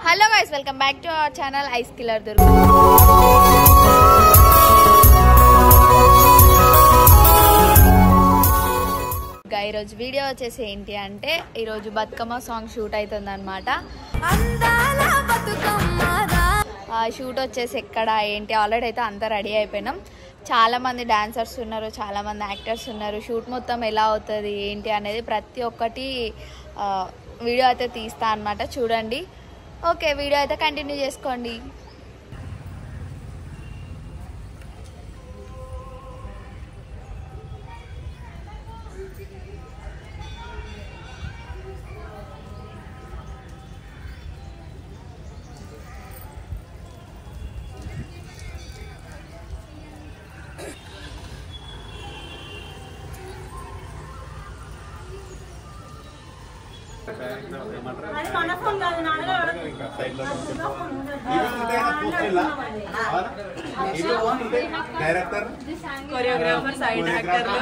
Hello guys, welcome back to our channel ice killer Durga. ఈరోజు video వచ్చేసి ఏంటి అంటే, ఈరోజు బతుకమ్మ సాంగ్ షూట్ అవుతుంది అనమాట. షూట్ వచ్చేసి ఎక్కడ ఏంటి ఆల్రెడీ అయితే అంతా రెడీ అయిపోయినాం. చాలామంది డాన్సర్స్ ఉన్నారు, చాలామంది యాక్టర్స్ ఉన్నారు. షూట్ మొత్తం ఎలా అవుతుంది ఏంటి అనేది ప్రతి ఒక్కటి వీడియో అయితే తీస్తా అనమాట. చూడండి. ఓకే, వీడియో అయితే కంటిన్యూ చేసుకోండి. డైరెక్టర్, కొరియోగ్రాఫర్, సైడ్ యాక్టర్లు,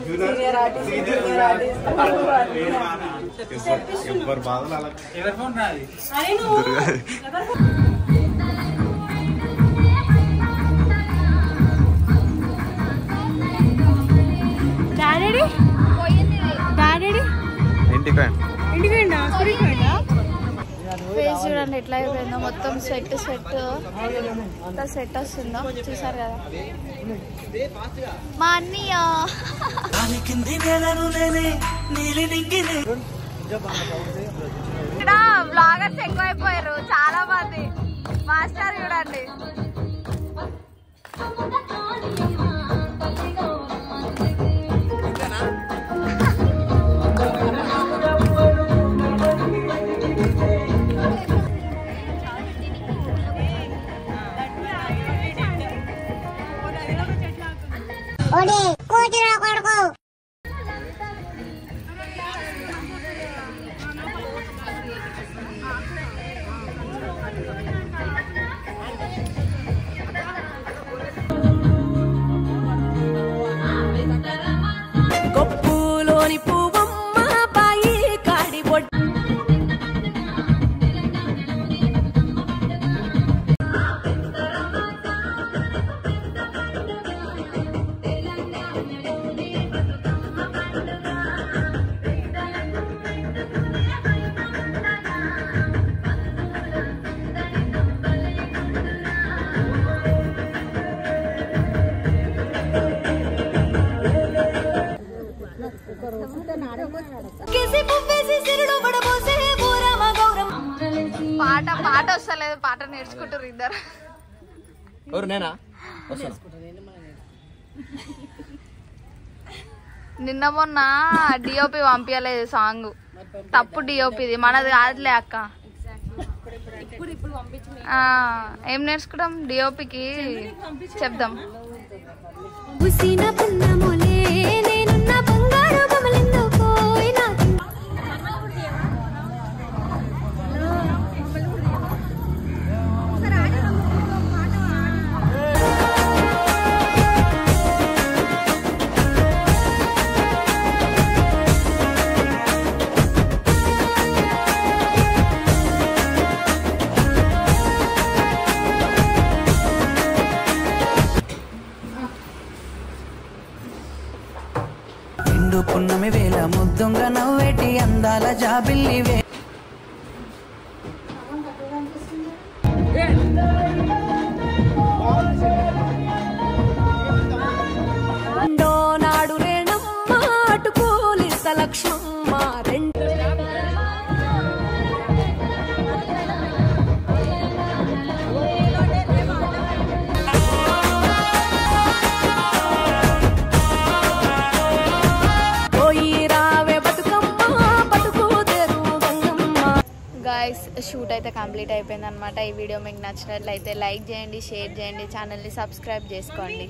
జూనియర్ ఆర్టిస్ట్, ఎవరు బాధలు అలా ఫేస్ చూడండి ఎట్లా అయిపోయిందో, మొత్తం స్వెట్ ఎంత సెట్ వస్తుందో చూసారు కదా. మా అన్నయ్య ఇక్కడ బ్లాగర్స్ ఎక్కువైపోయారు చాలా మంది. మాస్టర్ చూడండి. గొప్పులోని పువ్వమ్మ బాయి కాడి బొడ్డు పాట వస్తలేదు, పాట నేర్చుకుంటారు ఇద్దరు. నిన్న మొన్న డిఓపి పంపించలేదు సాంగ్, తప్పు డిఓపిది, మనది కాదులే అక్క. ఏం నేర్చుకుంటాం డిఓపికి చెప్దాం. పున్నమి వేళ ముద్దుంగ నవ్వేటి అందాల జాబిల్లివే. నాడు రేణమ్మ అటు పోలీస లక్ష్మమ్మ రెండు షూట్ అయితే కంప్లీట్ అయిపోయింది అనమాట. ఈ వీడియో మీకు నచ్చినట్లయితే లైక్ చేయండి, షేర్ చేయండి, ఛానల్ని సబ్స్క్రైబ్ చేసుకోండి.